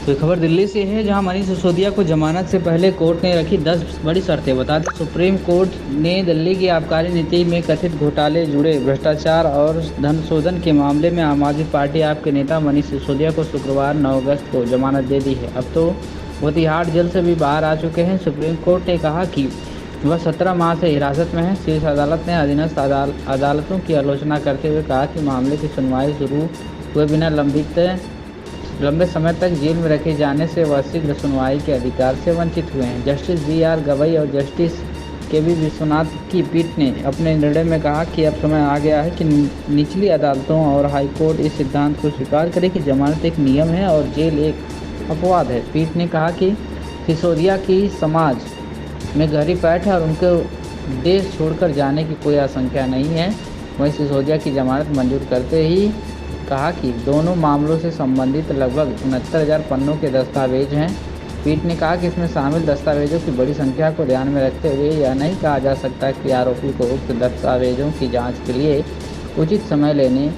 तो खबर दिल्ली से है, जहां मनीष सिसोदिया को जमानत से पहले कोर्ट ने रखी 10 बड़ी शर्तें। बता दें, सुप्रीम कोर्ट ने दिल्ली की आबकारी नीति में कथित घोटाले जुड़े भ्रष्टाचार और धन शोधन के मामले में आम आदमी पार्टी आप के नेता मनीष सिसोदिया को शुक्रवार 9 अगस्त को जमानत दे दी है। अब तो वो तिहाड़ जेल से भी बाहर आ चुके हैं। सुप्रीम कोर्ट ने कहा कि वह 17 माह से हिरासत में है। शीर्ष अदालत ने अधीनस्थ अदालतों की आलोचना करते हुए कहा कि मामले की सुनवाई शुरू हुए बिना लंबे समय तक जेल में रखे जाने से वह शीघ्र सुनवाई के अधिकार से वंचित हुए हैं। जस्टिस BR गवई और जस्टिस KV विश्वनाथ की पीठ ने अपने निर्णय में कहा कि अब समय आ गया है कि निचली अदालतों और हाईकोर्ट इस सिद्धांत को स्वीकार करे कि जमानत एक नियम है और जेल एक अपवाद है। पीठ ने कहा कि सिसोदिया की समाज में गहरी पैठ है और उनके देश छोड़कर जाने की कोई आशंका नहीं है। वहीं सिसोदिया की जमानत मंजूर करते ही कहा कि दोनों मामलों से संबंधित लगभग 69,000 पन्नों के दस्तावेज हैं। पीठ ने कहा कि इसमें शामिल दस्तावेजों की बड़ी संख्या को ध्यान में रखते हुए यह नहीं कहा जा सकता कि आरोपी को उक्त दस्तावेजों की जांच के लिए उचित समय लेने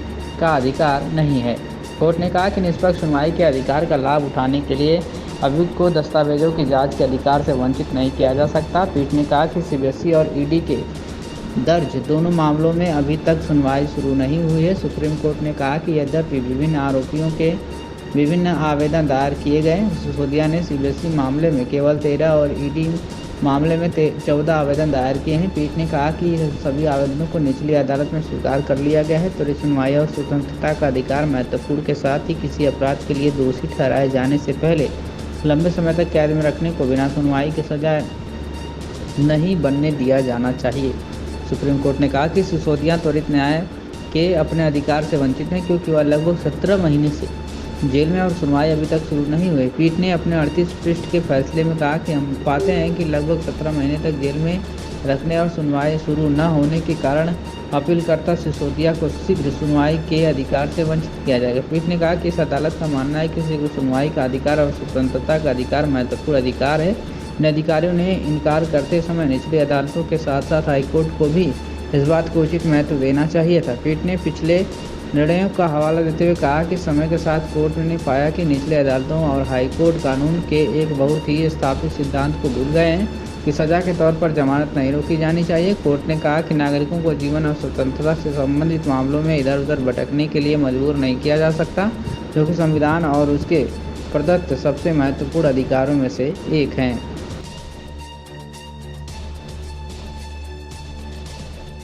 का अधिकार नहीं है। कोर्ट ने कहा कि निष्पक्ष सुनवाई के अधिकार का लाभ उठाने के लिए अभियुक्त को दस्तावेजों की जाँच के अधिकार से वंचित नहीं किया जा सकता। पीठ ने कहा कि CBSE और ED के दर्ज दोनों मामलों में अभी तक सुनवाई शुरू नहीं हुई है। सुप्रीम कोर्ट ने कहा कि यद्यपि विभिन्न आरोपियों के विभिन्न आवेदन दायर किए गए, सिसोदिया ने CBSE मामले में केवल 13 और ED मामले में 14 आवेदन दायर किए हैं। पीठ ने कहा कि सभी आवेदनों को निचली अदालत में स्वीकार कर लिया गया है। त्वरित सुनवाई और स्वतंत्रता का अधिकार महत्वपूर्ण के साथ ही किसी अपराध के लिए दोषी ठहराए जाने से पहले लंबे समय तक कैद में रखने को बिना सुनवाई की सजा नहीं बनने दिया जाना चाहिए। सुप्रीम कोर्ट ने कहा कि सिसोदिया त्वरित न्याय के अपने अधिकार से वंचित हैं क्योंकि वह लगभग 17 महीने से जेल में और सुनवाई अभी तक शुरू नहीं हुई। पीठ ने अपने 38 पृष्ठ के फैसले में कहा कि हम पाते हैं कि लगभग 17 महीने तक जेल में रखने और सुनवाई शुरू न होने के कारण अपीलकर्ता सिसोदिया को शीघ्र सुनवाई के अधिकार से वंचित किया जाएगा। पीठ ने कहा कि इस अदालत का मानना है कि शीघ्र सुनवाई का अधिकार और स्वतंत्रता का अधिकार महत्वपूर्ण अधिकार है। इन अधिकारियों ने इनकार करते समय निचली अदालतों के साथ साथ हाईकोर्ट को भी इस बात को उचित महत्व देना चाहिए था। पीठ ने पिछले निर्णयों का हवाला देते हुए कहा कि समय के साथ कोर्ट ने पाया कि निचले अदालतों और हाईकोर्ट कानून के एक बहुत ही स्थापित सिद्धांत को भूल गए हैं कि सजा के तौर पर जमानत नहीं रोकी जानी चाहिए। कोर्ट ने कहा कि नागरिकों को जीवन और स्वतंत्रता से संबंधित मामलों में इधर उधर भटकने के लिए मजबूर नहीं किया जा सकता, जो कि संविधान और उसके प्रदत्त सबसे महत्वपूर्ण अधिकारों में से एक हैं।